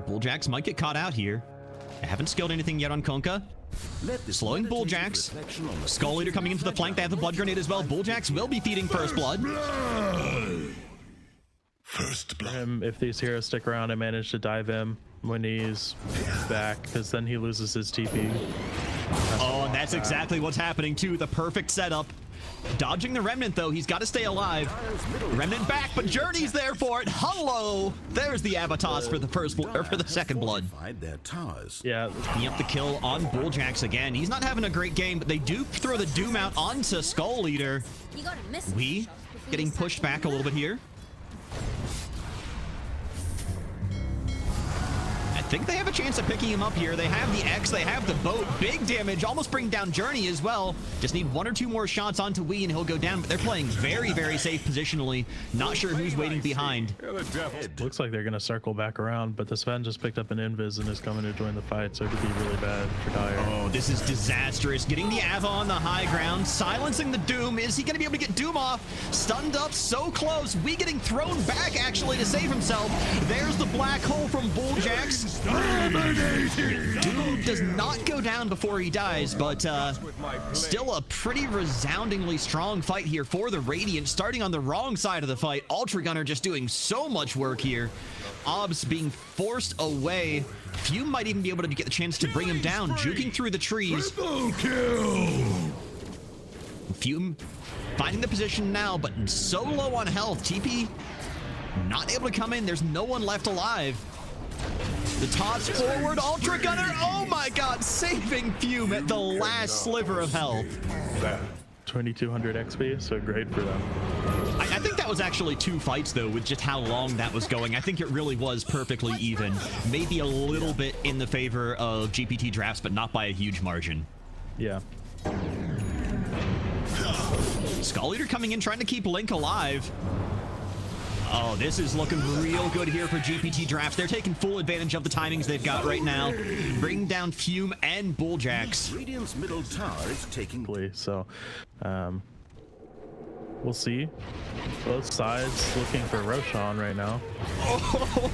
Bulljacks might get caught out here. I haven't skilled anything yet on Kunkka. Slowing Bulljacks. Skull Eater coming in for the flank. They have the blood grenade as well. Bulljacks will be feeding first blood. First blood. If these heroes stick around, I manage to dive him when he's back, because then he loses his TP. Oh, and that's exactly what's happening too. The perfect setup. Dodging the Remnant though, he's got to stay alive. Remnant back, but Journey's there for it. Hello! There's the Abatos for the for the second blood. Yeah. Picking up the kill on Bulljacks again. He's not having a great game, but they do throw the Doom out onto Skull Eater. We getting pushed back a little bit here. I think they have a chance of picking him up here. They have the X, they have the boat. Big damage, almost bring down Journey as well. Just need one or two more shots onto Wii and he'll go down. But they're playing very, very safe positionally. Not sure who's waiting behind. Looks like they're going to circle back around, but the Sven just picked up an Invis and is coming to join the fight, so it could be really bad for Dire. Oh, this is disastrous. Getting the Ava on the high ground, silencing the Doom. Is he going to be able to get Doom off? Stunned up, so close. Wii getting thrown back actually to save himself. There's the black hole from Bulljacks. Doom does not go down before he dies, but still a pretty resoundingly strong fight here for the Radiant, starting on the wrong side of the fight. Ultra Gunner just doing so much work here. Obs being forced away. Fume might even be able to get the chance to bring him down, juking through the trees. Triple kill! Fume finding the position now, but so low on health. TP not able to come in. There's no one left alive. The toss forward, Ultra Gunner, oh my god, saving Fume at the last sliver of health. 2200 XP, so great for them. I think that was actually two fights though, with just how long that was going. I think it really was perfectly even. Maybe a little bit in the favor of GPT drafts, but not by a huge margin. Yeah. Skull Eater coming in, trying to keep Link alive. Oh, this is looking real good here for GPT drafts. They're taking full advantage of the timings they've got right now. Bringing down Fume and Bulljacks. Radiant's middle tower is taking. So, we'll see. Both sides looking for Roshan right now. Oh,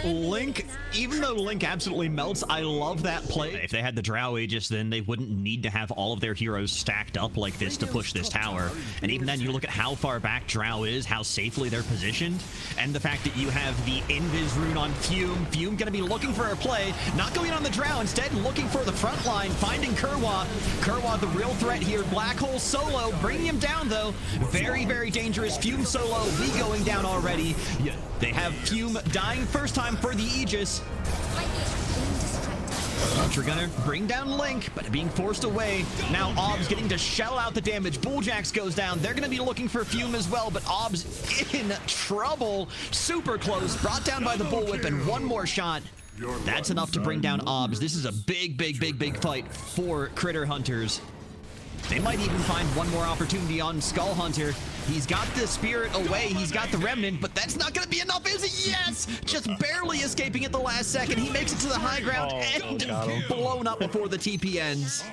Link, even though Link absolutely melts, I love that play. If they had the Drow Aegis, then they wouldn't need to have all of their heroes stacked up like this to push this tower. And even then, you look at how far back Drow is, how safely they're positioned, and the fact that you have the Invis rune on Fume. Fume gonna be looking for a play, not going on the Drow, instead looking for the front line, finding PwR. PwR, the real threat here. Black Hole solo, bringing him down though. Very, very dangerous. Fume solo, we going down already. Yeah, they have Fume dying first time for the Aegis. Ultra Gunner bring down Link, but being forced away. Now Obs getting to shell out the damage. Bulljacks goes down. They're going to be looking for Fume as well, but Obs in trouble. Super close, brought down by the Bullwhip, and one more shot. That's enough to bring down Obs. This is a big, big, big, big fight for Critter Hunters. They might even find one more opportunity on Skull Hunter. He's got the Spirit away, he's got the Remnant, but that's not going to be enough, is it? Yes! Just barely escaping at the last second. He makes it to the high ground and blown up before the TP ends.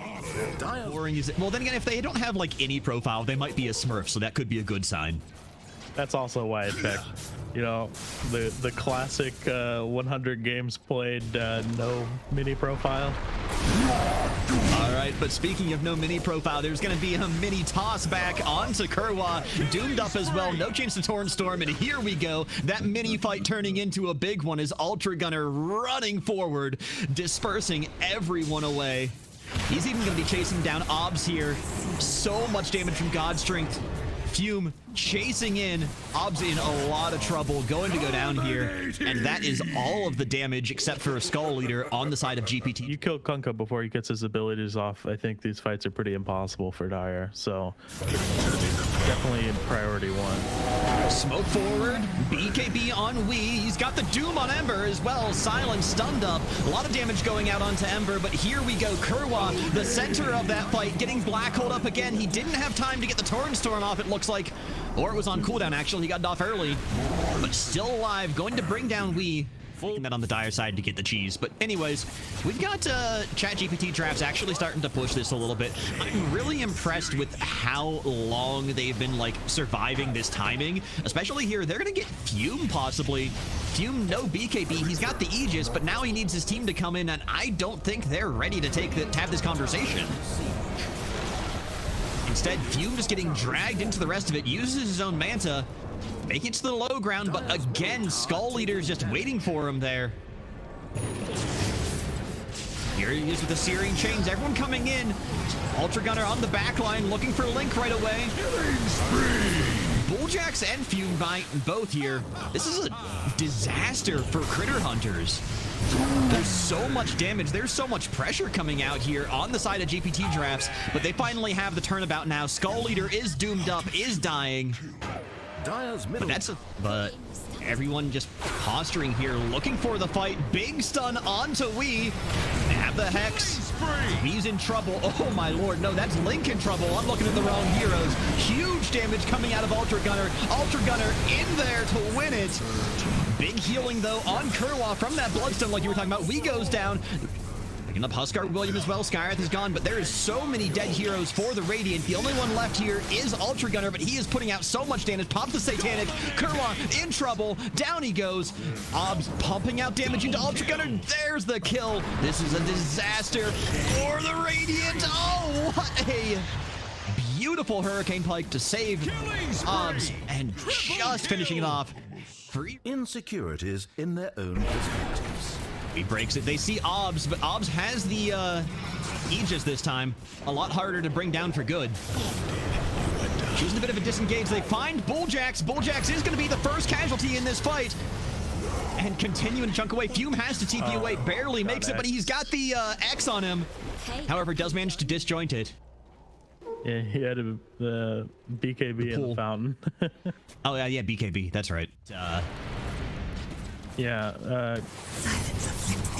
Well, then again, if they don't have like any profile, they might be a Smurf, so that could be a good sign. That's also why I checked. You know, the classic 100 games played, no mini profile. All right, but speaking of no mini profile, there's going to be a mini toss back onto PwR, doomed up as well. No chance to Torn Storm, and here we go. That mini fight turning into a big one as Ultra Gunner running forward, dispersing everyone away. He's even going to be chasing down Obs here. So much damage from God Strength. Fume chasing in. Obs in a lot of trouble, going to go down here, and that is all of the damage except for a Skull Eater on the side of GPT. You kill Kunkka before he gets his abilities off. I think these fights are pretty impossible for Dire, so definitely in priority one. Smoke forward, BKB on Wii. He's got the Doom on Ember as well. Silence stunned up. A lot of damage going out onto Ember, but here we go. PwR, the center of that fight, getting Black Hold up again. He didn't have time to get the Torn Storm off, it looks like. Or it was on cooldown, actually. He got it off early, but still alive, going to bring down Wii. taking that on the Dire side to get the cheese. But anyways, we've got ChatGPT drafts actually starting to push this a little bit. I'm really impressed with how long they've been like surviving this timing, especially here. They're gonna get Fume possibly. Fume, no BKB. He's got the Aegis, but now he needs his team to come in, and I don't think they're ready to have this conversation. Instead, Fume just getting dragged into the rest of it, uses his own Manta, making it to the low ground, but again, Skull Leader's just waiting for him there. Here he is with the Searing Chains, everyone coming in. Ultra Gunner on the back line, looking for Link right away. Bulljax and Fume both here. This is a disaster for Critter Hunters. There's so much damage. There's so much pressure coming out here on the side of GPT drafts, but they finally have the turnabout now. Skull Leader is doomed up, is dying. But everyone just posturing here, looking for the fight. Big stun onto Wii. They have the Hex. Wii's in trouble. Oh my lord, no, that's Link in trouble. I'm looking at the wrong heroes. Huge damage coming out of Ultra Gunner. Ultra Gunner in there to win it. Big healing though on Kurwa from that Bloodstone like you were talking about. Wii goes down. Picking up Huskar William as well. Skywrath is gone, but there is so many dead heroes for the Radiant. The only one left here is Ultra Gunner, but he is putting out so much damage. Pops the Satanic. Kurwa in trouble. Down he goes. Obs pumping out damage into Ultra Gunner. There's the kill. This is a disaster for the Radiant. Oh, what a beautiful Hurricane Pike to save Obs, and just finishing it off. Insecurities in their own perspectives. He breaks it. They see Obs, but Obs has the Aegis this time. A lot harder to bring down for good. Choosing a bit of a disengage. They find Bulljax. Bulljax is going to be the first casualty in this fight. And continuing to chunk away. Fume has to TP away. Barely makes it, but he's got the X on him. However, does manage to disjoint it. Yeah, he had the BKB in the fountain. Oh, yeah, BKB. That's right. Yeah,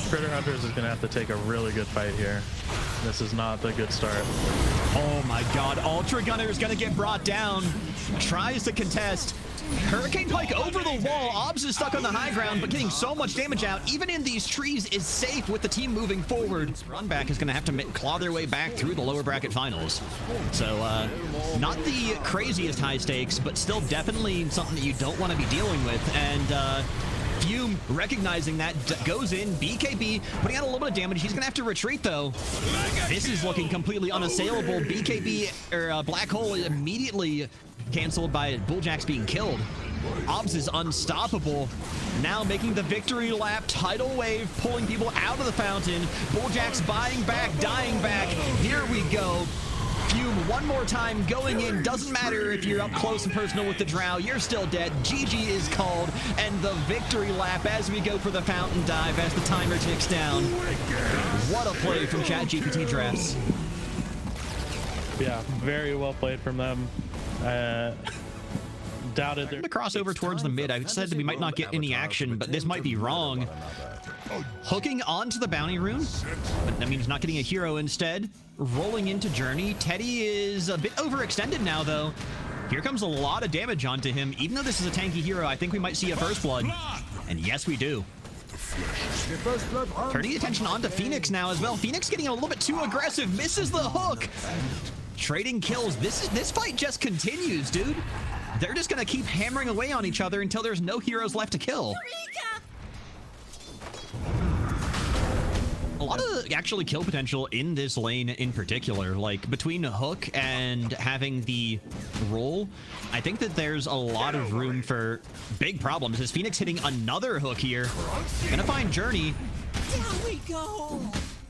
Critter Hunters is going to have to take a really good fight here. This is not the good start. Oh my god, Ultra Gunner is going to get brought down. Tries to contest. Hurricane Pike over the wall. Obs is stuck on the high ground, but getting so much damage out, even in these trees, is safe with the team moving forward. Runback is going to have to claw their way back through the lower bracket finals. So, not the craziest high stakes, but still definitely something that you don't want to be dealing with. And, Fume recognizing that goes in. BKB putting out a little bit of damage. He's gonna have to retreat though. This is looking completely unassailable. BKB or Black Hole immediately canceled by Bulljax being killed. Obs is unstoppable. Now making the victory lap. Tidal wave pulling people out of the fountain. Bulljax buying back, dying back. Here we go. Fume one more time going in. Doesn't matter if you're up close and personal with the Drow, you're still dead. GG is called, and the victory lap as we go for the fountain dive as the timer ticks down. What a play from ChatGPT drafts. Yeah, very well played from them. Doubted the crossover towards the mid. I said that we might not get any action, but this might be wrong. Hooking onto the bounty rune, but that means not getting a hero instead. Rolling into Journey. Teddy is a bit overextended now, though. Here comes a lot of damage onto him. Even though this is a tanky hero, I think we might see a First Blood. And yes, we do. Turning attention onto Phoenix now as well. Phoenix getting a little bit too aggressive. Misses the hook. Trading kills. This fight just continues, dude. They're just going to keep hammering away on each other until there's no heroes left to kill. A lot of actually kill potential in this lane in particular, like between Hook and having the roll. I think that there's a lot of room for big problems. Is Phoenix hitting another hook here? Gonna find Journey. Down we go.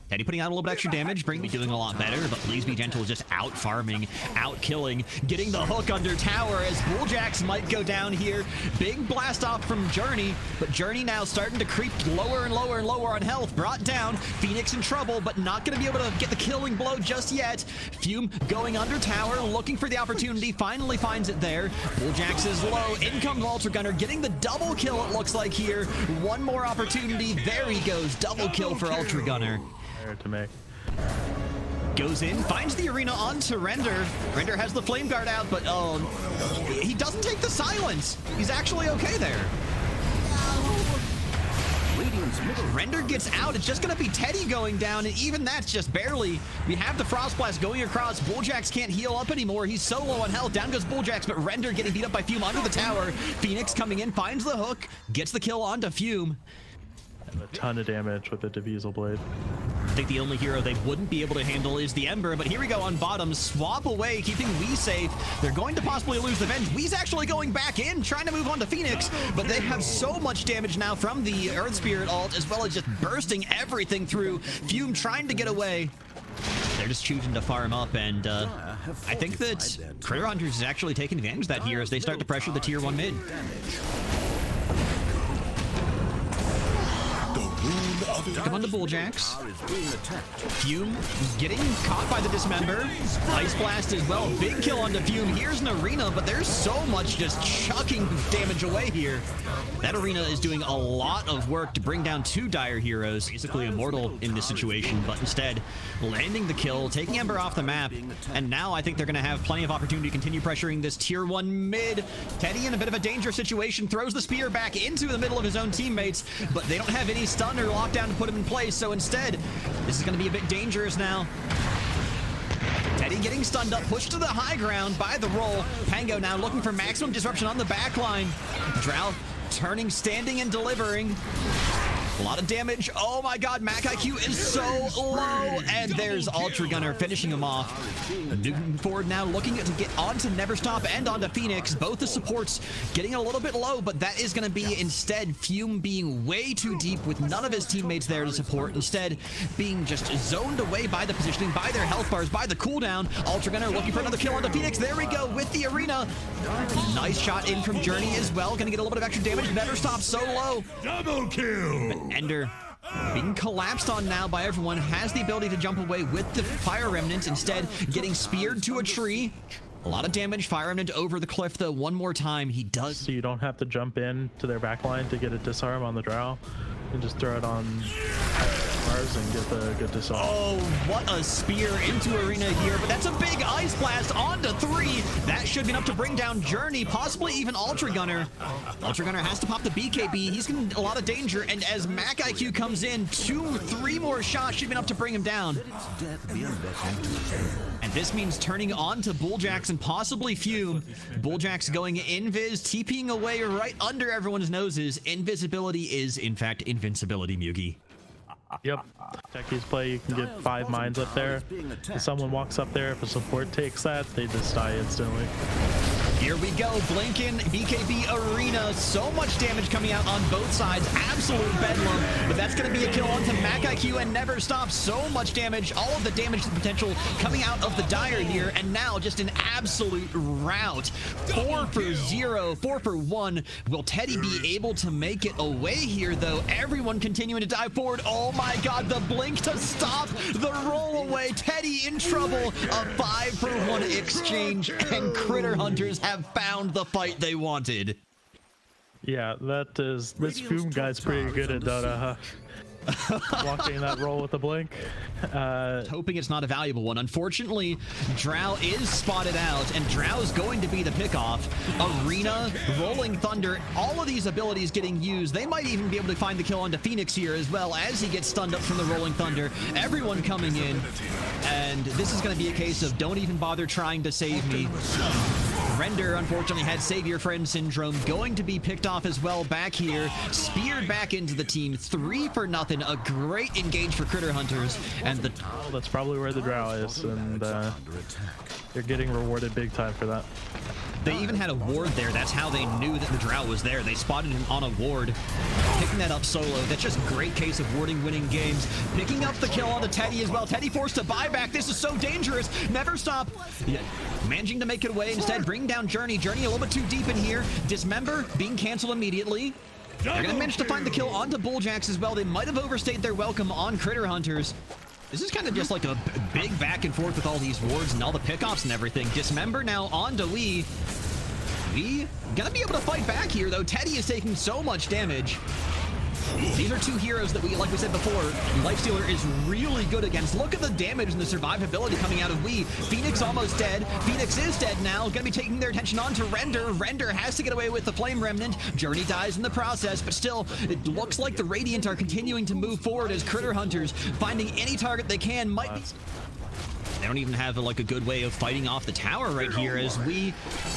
Teddy putting out a little bit extra damage. Bring me doing a lot better, but Please Be Gentle is just out farming, out killing, getting the hook under tower as Bulljax might go down here. Big blast off from Journey, but Journey now starting to creep lower and lower and lower on health. Brought down. Phoenix in trouble, but not going to be able to get the killing blow just yet. Fume going under tower, looking for the opportunity. Finally finds it there. Bulljax is low. In comes Ultra Gunner, getting the double kill it looks like here. One more opportunity. There he goes. Double kill for Ultra Gunner. To make. Goes in, finds the arena onto Render. Render has the Flame Guard out, but he doesn't take the silence. He's actually okay there. Render gets out. It's just going to be Teddy going down, and even that's just barely. We have the Frost Blast going across. Bulljax can't heal up anymore. He's so low on health. Down goes Bulljax, but Render getting beat up by Fume under the tower. Phoenix coming in, finds the hook, gets the kill onto Fume. And a ton of damage with the Diffusal Blade. I think the only hero they wouldn't be able to handle is the Ember, but here we go on bottom. Swap away, keeping Wii safe. They're going to possibly lose the Venge. Wii's actually going back in, trying to move on to Phoenix, but they have so much damage now from the Earth Spirit ult, as well as just bursting everything through. Fume trying to get away. They're just choosing to farm up, and I think that Critter Hunters is actually taking advantage of that here as they start to pressure the tier 1 mid. Come on to Bulljax. Fume getting caught by the Dismember. Ice Blast as well. Big kill onto Fume. Here's an Arena, but there's so much just chucking damage away here. That Arena is doing a lot of work to bring down 2 Dire heroes, basically immortal in this situation, but instead landing the kill, taking Ember off the map, and now I think they're going to have plenty of opportunity to continue pressuring this tier 1 mid. Teddy in a bit of a dangerous situation, throws the spear back into the middle of his own teammates, but they don't have any stun or lockdown to put him in place, so instead, this is going to be a bit dangerous now. Teddy getting stunned up, pushed to the high ground by the roll. Pango now looking for maximum disruption on the backline. Drow turning, standing, and delivering. A lot of damage. Oh my god, Mac IQ is so low. And there's Ultra Gunner finishing him off. Moving forward now, looking to get onto Never Stop and onto Phoenix. Both the supports getting a little bit low, but that is going to be instead Fume being way too deep with none of his teammates there to support. Instead, being just zoned away by the positioning, by their health bars, by the cooldown. Ultra Gunner looking for another kill onto Phoenix. There we go with the Arena. Nice shot in from Journey as well. Going to get a little bit of extra damage. Never Stop so low. Double kill. But Ender being collapsed on now by everyone, has the ability to jump away with the Fire Remnant, instead getting speared to a tree. A lot of damage. Fire Remnant over the cliff though one more time. He does. So you don't have to jump in to their backline to get a disarm on the Drow. And just throw it on bars and get the good disarm. Oh, what a spear into Arena here, but that's a big Ice Blast onto 3. That should be enough to bring down Journey, possibly even Ultra Gunner. Ultra Gunner has to pop the BKB. He's in a lot of danger, and as Mac IQ comes in, 2-3 more shots should be enough to bring him down. And this means turning on to Bulljax and possibly Fume. Bulljax going invis, TPing away right under everyone's noses. Invisibility is, in fact, invincibility, Mugi. Yep. Techies play, you can get 5 mines up there. If someone walks up there, if a support takes that, they just die instantly. Here we go, Blinken, BKB Arena. So much damage coming out on both sides. Absolute bedlam. But that's going to be a kill onto Mac IQ and Never Stop. So much damage. All of the damage potential coming out of the Dire here. And now just an absolute rout. 4 for 0, 4 for 1. Will Teddy be able to make it away here, though? Everyone continuing to dive forward. Oh my god, the blink to stop the roll away. Teddy in trouble. A 5 for 1 exchange. And Critter Hunters have found the fight they wanted. Yeah, that is. This Fume guy's pretty good at Dota, huh? Walking that roll with a blink. Hoping it's not a valuable one. Unfortunately, Drow is spotted out, and Drow is going to be the pickoff. Arena, Rolling Thunder, all of these abilities getting used. They might even be able to find the kill onto Phoenix here as well as he gets stunned up from the Rolling Thunder. Everyone coming in, and this is going to be a case of don't even bother trying to save me. Render, unfortunately, had Save Your Friend syndrome, going to be picked off as well back here. Speared back into the team, 3 for nothing. A great engage for Critter Hunters. And the... Oh, that's probably where the Drow is, and they're getting rewarded big time for that. They even had a ward there. That's how they knew that the Drow was there. They spotted him on a ward. Picking that up solo. That's just a great case of warding winning games. Picking up the kill on the Teddy as well. Teddy forced to buy back. This is so dangerous. Never Stop. Yeah. Managing to make it away. Instead, bring down Journey. Journey a little bit too deep in here. Dismember being canceled immediately. They're going to manage to find the kill onto Bulljax as well. They might have overstayed their welcome on Critter Hunters. This is kind of just like a big back and forth with all these wards and all the pickoffs and everything. Dismember now onto Wii. Wii gonna be able to fight back here, though. Teddy is taking so much damage. These are two heroes that like we said before, Lifestealer is really good against. Look at the damage and the survivability coming out of Wii. Phoenix almost dead. Phoenix is dead now. Gonna be taking their attention on to Render. Render has to get away with the Flame Remnant. Journey dies in the process, but still, it looks like the Radiant are continuing to move forward as Critter Hunters, finding any target they can. Might be... They don't even have like a good way of fighting off the tower right here, as Wii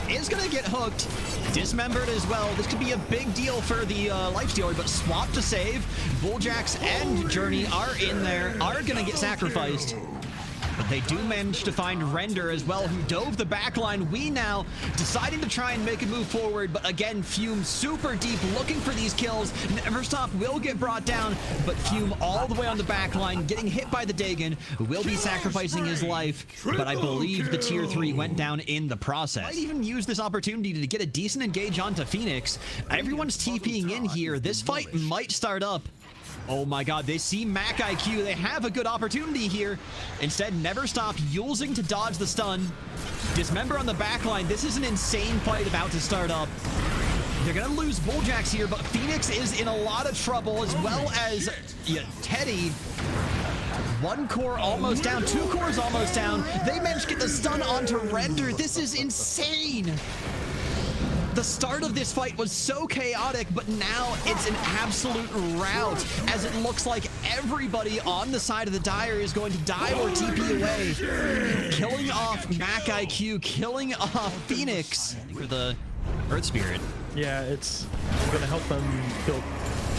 is gonna get hooked, dismembered as well. This could be a big deal for the Lifestealer, but swap to save. Bulljax and Journey are in there, are gonna get sacrificed. But they do manage to find Render as well, who dove the backline. We now deciding to try and make a move forward, but again, Fume super deep, looking for these kills. Neverstop will get brought down, but Fume all the way on the backline, getting hit by the Dagon, will be sacrificing his life, but I believe the tier 3 went down in the process. Might even use this opportunity to get a decent engage onto Phoenix. Everyone's TPing in here. This fight might start up. Oh my god, they see Mac IQ. They have a good opportunity here. Instead, Neverstop using to dodge the stun. Dismember on the backline. This is an insane fight about to start up. They're gonna lose Bulljax here, but Phoenix is in a lot of trouble, as well as Teddy. One core almost down, two cores almost down. They managed to get the stun onto Render. This is insane. The start of this fight was so chaotic, but now it's an absolute rout, as it looks like everybody on the side of the Dire is going to die or TP away. Killing off Mac IQ, killing off Phoenix for the Earth Spirit. Yeah, it's gonna help them kill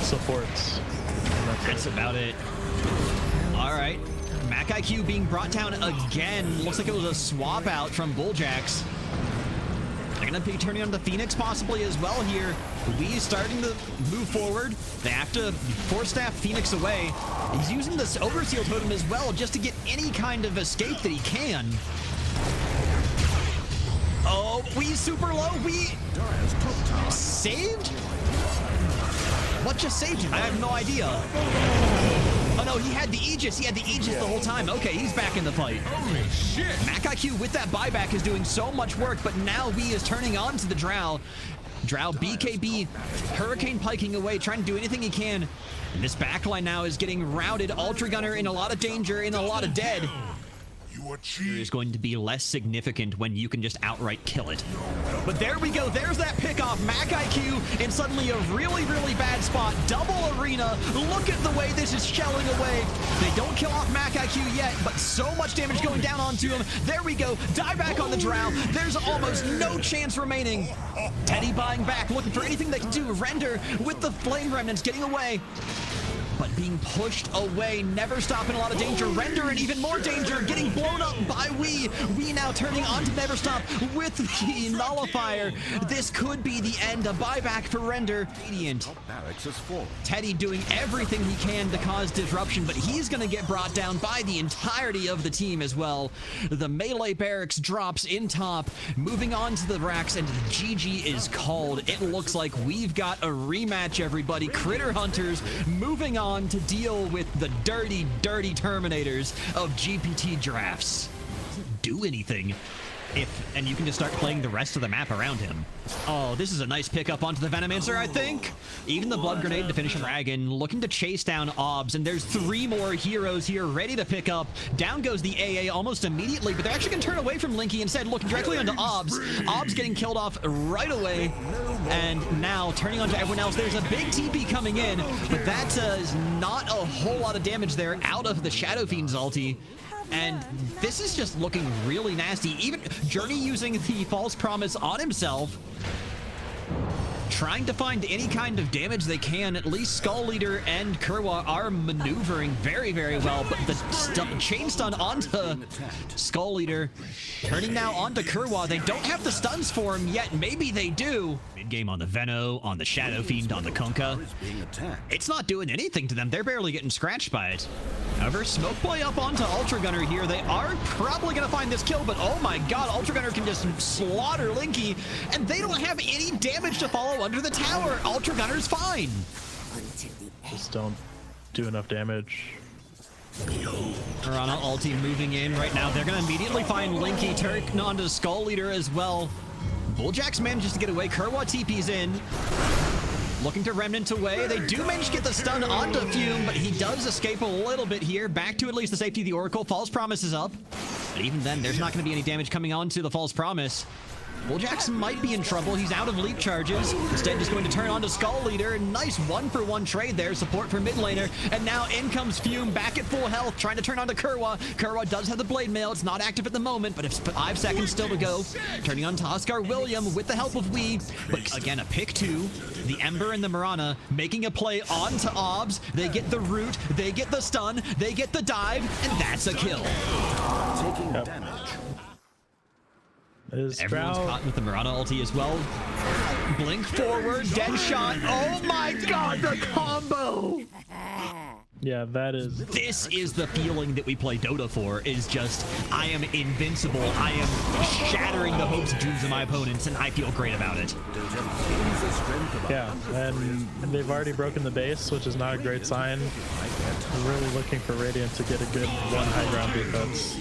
supports. That's about it. All right, Mac IQ being brought down again. Looks like it was a swap out from Bulljax. They're going to be turning on the Phoenix possibly as well here. Wii starting to move forward. They have to force staff Phoenix away. He's using this Overseal Totem as well just to get any kind of escape that he can. Oh, Wii's super low. Wii saved? What just saved him? I have no idea. Oh no, he had the Aegis. He had the Aegis the whole time. Okay, he's back in the fight. Holy shit. Mac IQ with that buyback is doing so much work, but now Wii is turning on to the Drow. Drow BKB, Hurricane piking away, trying to do anything he can. And this backline now is getting routed. Ultra Gunner in a lot of danger, in a lot of dead. Is going to be less significant when you can just outright kill it. But there we go. There's that pick off Mac IQ in suddenly a really, really bad spot. Double arena. Look at the way this is shelling away. They don't kill off Mac IQ yet, but so much damage going down onto him. There we go. Die back on the Drow. There's almost no chance remaining. Teddy buying back, looking for anything they can do. Render with the Flame Remnants getting away, but being pushed away. Neverstop in a lot of danger. Render in even more danger, getting blown up by Wii. Wii now turning onto Neverstop with the nullifier. This could be the end. A buyback for Render. Radiant. Teddy doing everything he can to cause disruption, but he's going to get brought down by the entirety of the team as well. The melee barracks drops in top, moving on to the racks, and the GG is called. It looks like we've got a rematch, everybody. Critter Hunters moving on to deal with the dirty, dirty Terminators of GPT drafts. Doesn't do anything. And you can just start playing the rest of the map around him. Oh, this is a nice pickup onto the Venomancer, I think. Even the Blood Grenade to finish Dragon, looking to chase down Obs, and there's 3 more heroes here ready to pick up. Down goes the AA almost immediately, but they're actually gonna turn away from Linky instead, looking directly onto Obs. Obs getting killed off right away, and now turning onto everyone else. There's a big TP coming in, but that is not a whole lot of damage there out of the Shadow Fiend's ulti. And this is just looking really nasty. Even Journey using the False Promise on himself, trying to find any kind of damage they can. At least Skull Leader and Kerwa are maneuvering very, very well, but the chain stun onto Skull Leader, turning now onto Kerwa. They don't have the stuns for him yet. Maybe they do. Mid-game on the Veno, on the Shadow Fiend, on the Kunkka. It's not doing anything to them. They're barely getting scratched by it. However, smoke play up onto Ultra Gunner here. They are probably going to find this kill, but oh my god, Ultra Gunner can just slaughter Linky, and they don't have any damage to follow under the tower. Ultra Gunner's fine. Just don't do enough damage. Piranha ulti moving in right now. They're going to immediately find Linky, turn onto Skull Leader as well. Bulljax manages to get away. Kerwa TP's in. looking to Remnant away. They do manage to get the stun onto Fume, but he does escape a little bit here. Back to at least the safety of the Oracle. False Promise is up. But even then, there's not going to be any damage coming onto the False Promise. Bulljax might be in trouble. He's out of leap charges. Instead, just going to turn on to Skull Leader. Nice one-for-one trade there. Support for mid laner. And now in comes Fume back at full health, trying to turn on to Kurwa. Kurwa does have the Blade Mail. It's not active at the moment, but it's 5 seconds still to go. Turning on to Oscar William with the help of Wee. But again, a pick 2. The Ember and the Mirana making a play onto Obs. They get the root. They get the stun. They get the dive. And that's a kill. Taking damage. Everyone's caught with the Mirana ulti as well. Blink forward, dead shot. Oh my god, the combo! Yeah, that is. This is the feeling that we play Dota for, is just, I am invincible. I am shattering the hopes and dreams of my opponents, and I feel great about it. Yeah, and they've already broken the base, which is not a great sign. I'm really looking for Radiant to get a good one high ground defense.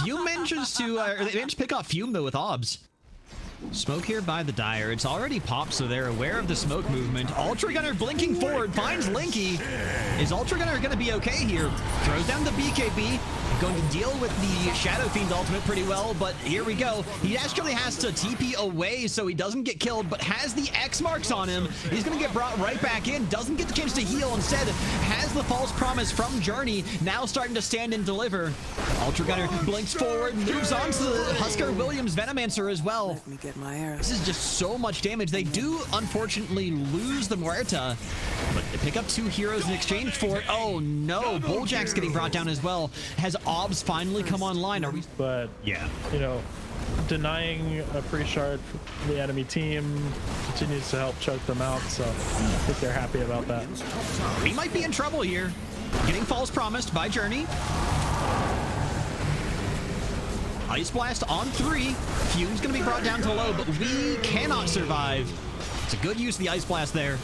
Fume manages to, they managed to pick off Fume though with Obs. Smoke here by the Dire. It's already popped, so they're aware of the smoke movement. Ultra Gunner blinking forward, finds Linky. Is Ultra Gunner going to be okay here? Throws down the BKB. Going to deal with the Shadow Fiend ultimate pretty well, but here we go. He actually has to TP away so he doesn't get killed, but has the X marks on him. He's going to get brought right back in. Doesn't get the chance to heal. Instead, has the False Promise from Journey. Now starting to stand and deliver. Ultra Gunner blinks forward, moves on to the Husker Williams Venomancer as well. Let me get my arrow. This is just so much damage. They do, unfortunately, lose the Muerta, but they pick up 2 heroes in exchange for it. Oh, no. Bulljack's getting brought down as well. Has Obs finally come online? Are we? But, yeah, you know, denying a free shard for the enemy team continues to help choke them out, so I think they're happy about that. We might be in trouble here. Getting False Promised by Journey. Ice Blast on 3. Fume's going to be brought down to low, but we cannot survive. It's a good use of the Ice Blast there.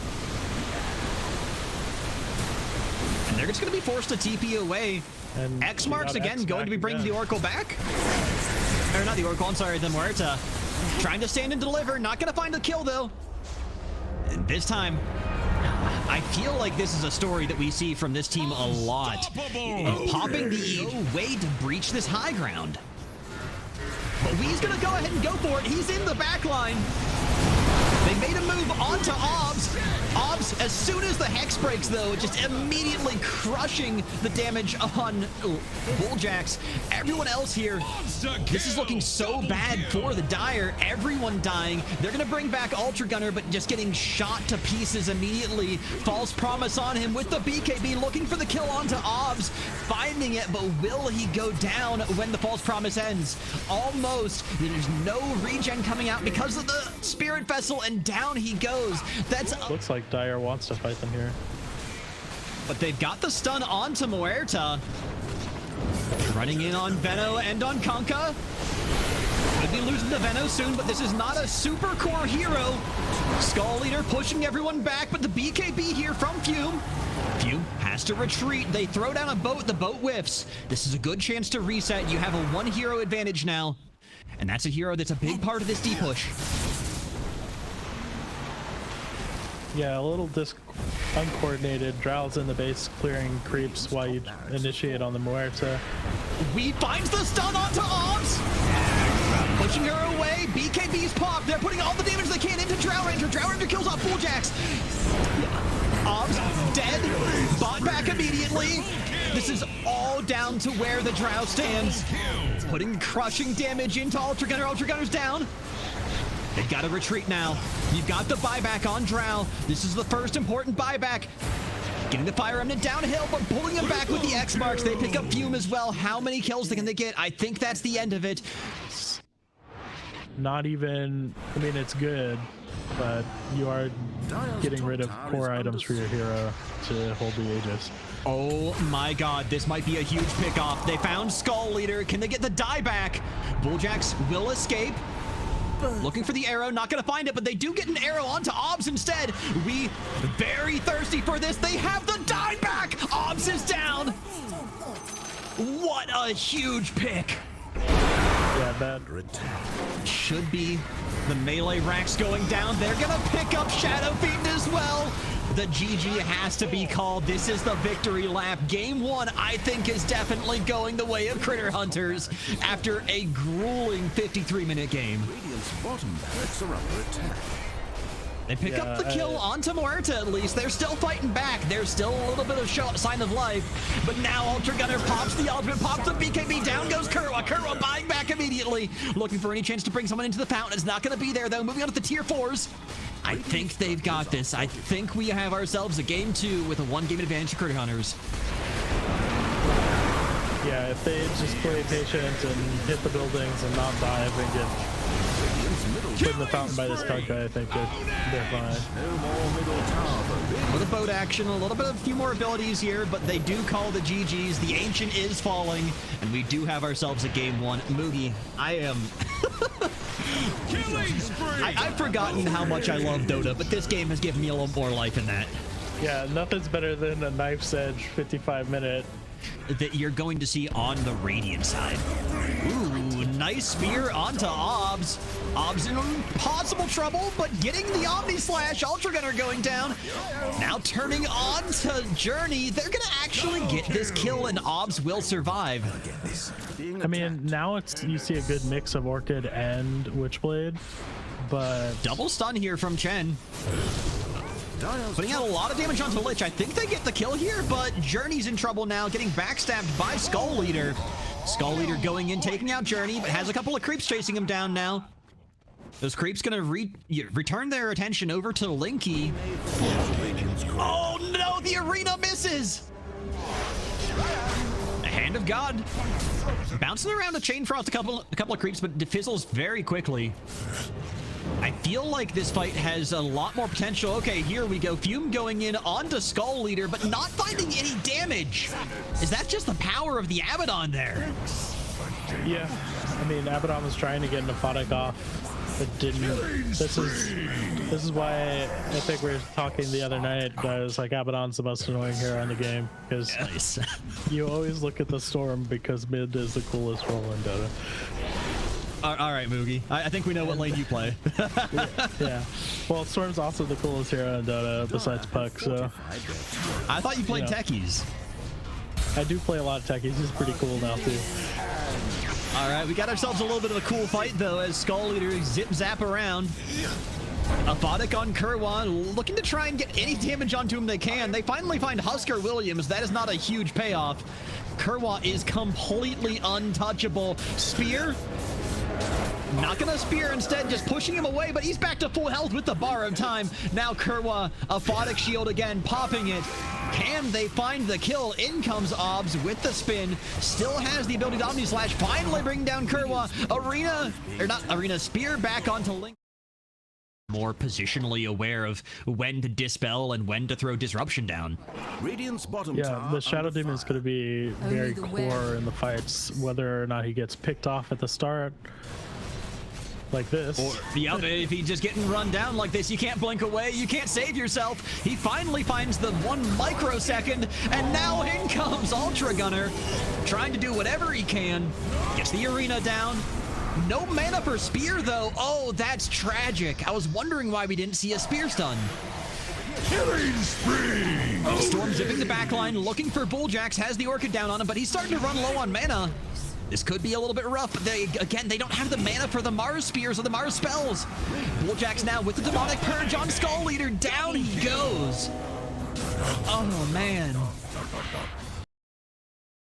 And they're just going to be forced to TP away. And X marks again, going to be bringing the Oracle back. Or not the Oracle, I'm sorry, the Muerta. Trying to stand and deliver, not going to find a kill though. And this time, I feel like this is a story that we see from this team a lot. Of popping the way to breach this high ground. But Wee's gonna go ahead and go for it. He's in the back line. They made a move onto Obs. Obs, as soon as the Hex breaks, though, just immediately crushing the damage on Bulljax. Everyone else here, this is looking so bad for the Dire. Everyone dying. They're going to bring back Ultra Gunner, but just getting shot to pieces immediately. False Promise on him with the BKB, looking for the kill onto Obs. Finding it, but will he go down when the False Promise ends? Almost. There's no regen coming out because of the Spirit Vessel, and down he goes. That's looks like Dire wants to fight them here, but they've got the stun onto Muerta. Running in on Veno and on Kanka. Could be losing to Veno soon, but this is not a super core hero. Skull Leader pushing everyone back, but the BKB here from Fume. Fume has to retreat. They throw down a boat. The boat whiffs. This is a good chance to reset. You have a 1 hero advantage now, and that's a hero that's a big part of this D push. Yeah, a little uncoordinated. Drow's in the base clearing creeps while you initiate on the Muerta. We finds the stun onto Obs. Pushing her away. BKB's pop. They're putting all the damage they can into Drow Ranger. Drow Ranger kills off Bulljax. Obs dead. Bought back immediately. This is all down to where the Drow stands. Putting crushing damage into Ultra Gunner. Ultra Gunner's down. They've got to retreat now. You've got the buyback on Drow. This is the first important buyback. Getting the Fire Remnant downhill, but pulling him back with the X marks. They pick up Fume as well. How many kills can they get? I think that's the end of it. Not even, I mean, it's good, but you are getting rid of core items for your hero to hold the Aegis. Oh my god, this might be a huge pickoff. They found Skull Leader. Can they get the die back? Bulljax will escape. Looking for the arrow, not gonna find it, but they do get an arrow onto Obs instead. We very thirsty for this. They have the die back. Obs is down. What a huge pick. Yeah, that should be The melee rack's going down. They're gonna pick up Shadow Fiend as well. The GG has to be called. This is the victory lap. Game 1, I think, is definitely going the way of Critter Hunters after a grueling 53-minute game. Radiant's bottom barracks are under attack. They pick up the kill onto Muerta at least. They're still fighting back. There's still a little bit of sign of life. But now Ultra Gunner pops the ultimate, pops the BKB. Down goes PwR. PwR buying back immediately. Looking for any chance to bring someone into the fountain. It's not going to be there, though. Moving on to the tier 4s. I think they've got this. I think we have ourselves a game 2 with a 1-game advantage to Critter Hunters. Yeah, if they just play patient and hit the buildings and not dive and get put in the fountain by this Kunkka, I think they're fine. No more middle tower for A little boat action, a little bit of a few more abilities here, but they do call the GGs. The Ancient is falling, and we do have ourselves a game 1. Moogie, I am... I've forgotten how much I love Dota, but this game has given me a little more life in that. Yeah, nothing's better than a knife's edge 55-minute. That you're going to see on the Radiant side. Ooh, nice spear onto Obs. Obs in possible trouble, but getting the Omni Slash. Ultra Gunner going down. Now turning on to Journey. They're going to actually get this kill, and Obs will survive. I mean, now you see a good mix of Orchid and Witchblade, but... Double stun here from Chen. Putting out a lot of damage onto Lich. I think they get the kill here, but Journey's in trouble now, getting backstabbed by Skull Leader. Skull Leader going in, taking out Journey, but has a couple of creeps chasing him down now. Those creeps gonna return their attention over to Linky. Oh no, the arena misses! A Hand of God. Bouncing around a Chain Frost, a couple of creeps, but fizzles very quickly. I feel like this fight has a lot more potential. Okay, here we go. Fume going in onto Skull Leader, but not finding any damage. Is that just the power of the Abaddon there? Yeah, I mean, Abaddon was trying to get Nephotic off. It didn't. This is why I think we were talking the other night. I was like, Abaddon's the most annoying hero in the game because you always look at the Storm because mid is the coolest role in Dota. All right, Moogie. I think we know what lane you play. Yeah. Well, Storm's also the coolest hero in Dota besides Puck, so... I thought you played techies. I do play a lot of techies. He's pretty cool now, too. All right, we got ourselves a little bit of a cool fight, though, as Skull Leader zip-zap around. Aphotic on PwR, looking to try and get any damage onto him they can. They finally find Husker Williams. That is not a huge payoff. PwR is completely untouchable. Spear? Not gonna spear, instead just pushing him away, but he's back to full health with the borrowed time. Now PwR, Aphotic shield again, popping it. Can they find the kill? In comes Obs with the spin. Still has the ability to Omni Slash, finally bring down PwR. Arena spear back onto Link. More positionally aware of when to dispel and when to throw disruption down. Radiant's bottom yeah, the Shadow Demon is going to be very core in the fights, whether or not he gets picked off at the start. Like this. Or if he's just getting run down like this, you can't blink away, you can't save yourself. He finally finds the 1 microsecond, and now in comes Ultra Gunner, trying to do whatever he can. Gets the arena down. No mana for spear, though. Oh, that's tragic. I was wondering why we didn't see a spear stun. Killing spree! Storm zipping the backline, looking for Bulljax, has the Orchid down on him, but he's starting to run low on mana. This could be a little bit rough, but they don't have the mana for the Mars Spears or the Mars Spells. Bulljax now with the Demonic Purge on Skull Leader. Down he goes. Oh, man.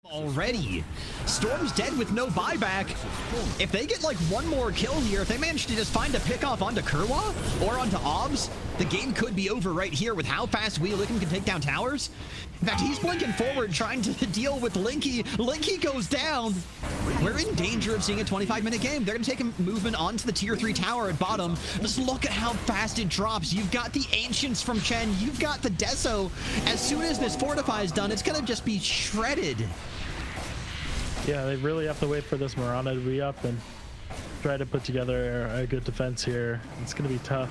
Already. Storm's dead with no buyback. If they get like 1 more kill here, if they manage to just find a pick off onto PwR or onto Obs, the game could be over right here with how fast Wheelicken can take down towers. In fact, he's blinking forward trying to deal with Linky. Linky goes down. We're in danger of seeing a 25-minute game. They're going to take a movement onto the tier 3 tower at bottom. Just look at how fast it drops. You've got the Ancients from Chen. You've got the Deso. As soon as this Fortify is done, it's going to just be shredded. Yeah, they really have to wait for this Mirana to be up and try to put together a good defense here. It's going to be tough.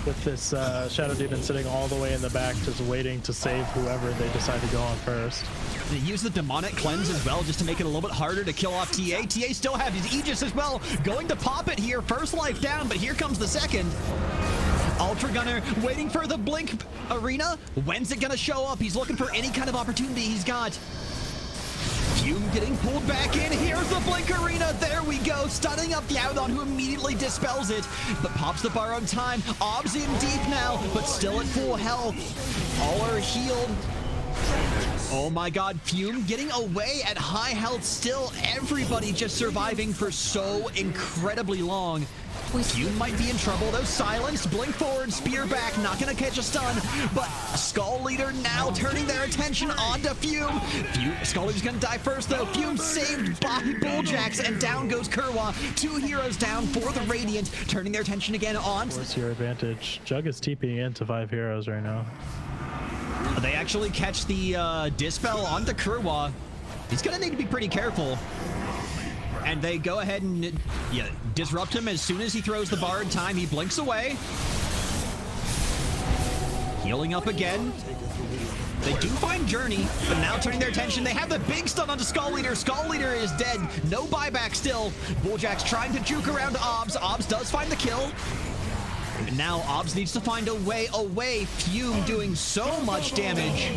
with this Shadow Demon sitting all the way in the back, just waiting to save whoever they decide to go on first. They use the demonic cleanse as well, just to make it a little bit harder to kill off TA. TA still have his Aegis as well, going to pop it here. First life down, but here comes the second. Ultra Gunner waiting for the blink arena. When's it gonna show up? He's looking for any kind of opportunity he's got. Fume getting pulled back in. Here's the blink arena. There we go. Stunning up the Abaddon, who immediately dispels it, but pops the borrowed time. Ob's in deep now, but still at full health. All are healed. Oh my god, Fume getting away at high health still. Everybody just surviving for so incredibly long. Fume might be in trouble though. Silenced, blink forward, spear back, not gonna catch a stun, but Skull Leader now turning their attention onto Fume. Skull Leader's gonna die first though. Fume saved by Bulljax, and down goes Kerwa. 2 heroes down for the Radiant, turning their attention again on. What's your advantage? Jug is TPing into 5 heroes right now. They actually catch the Dispel onto Kerwa. He's gonna need to be pretty careful. And they go ahead and disrupt him as soon as he throws the borrowed time. He blinks away. Healing up again. They do find Journey, but now turning their attention. They have the big stun onto Skull Leader. Skull Leader is dead. No buyback still. Bulljax trying to juke around Obs. Obs does find the kill. And now Obs needs to find a way away. Fume doing so much damage.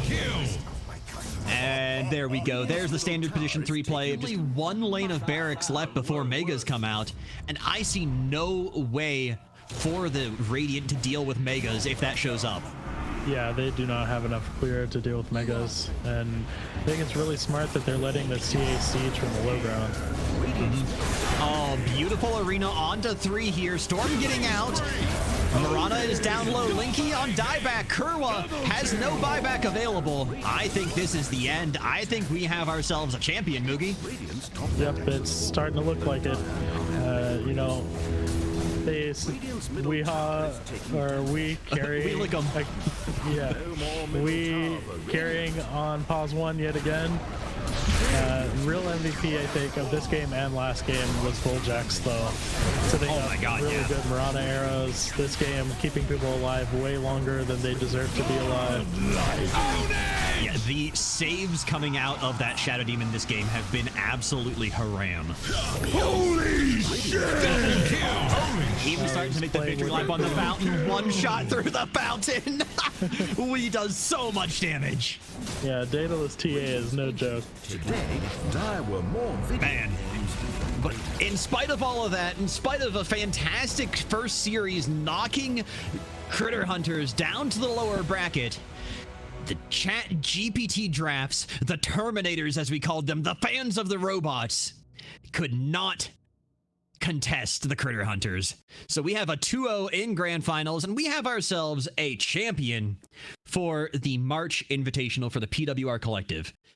And there we go. There's the standard position 3 play. Only 1 lane of barracks left before Megas come out, and I see no way for the Radiant to deal with Megas if that shows up. Yeah, they do not have enough clear to deal with Megas, and I think it's really smart that they're letting the TA siege from the low ground. Oh, beautiful arena onto 3 here. Storm getting out. Mirana is down low. Linky on dieback. Kerwa has no buyback available. I think this is the end. I think we have ourselves a champion, Moogie. Yep, it's starting to look like it. You know, we carry. Yeah, we carrying on pause 1 yet again. Real MVP, I think, of this game and last game was Bulljax, though. Setting up really good Mirana arrows. This game keeping people alive way longer than they deserve to be alive. Yeah, the saves coming out of that Shadow Demon this game have been absolutely haram. Holy shit! Even starting to make the victory lap on the fountain. 1 shot through the fountain. He does so much damage. Yeah, Daedalus TA is no joke. Today, there were more videos. Man. But in spite of all of that, in spite of a fantastic first series knocking Critter Hunters down to the lower bracket, the Chat GPT drafts, the Terminators as we called them, the fans of the robots, could not contest the Critter Hunters. So we have a 2-0 in Grand Finals, and we have ourselves a champion for the March Invitational for the PwR Collective.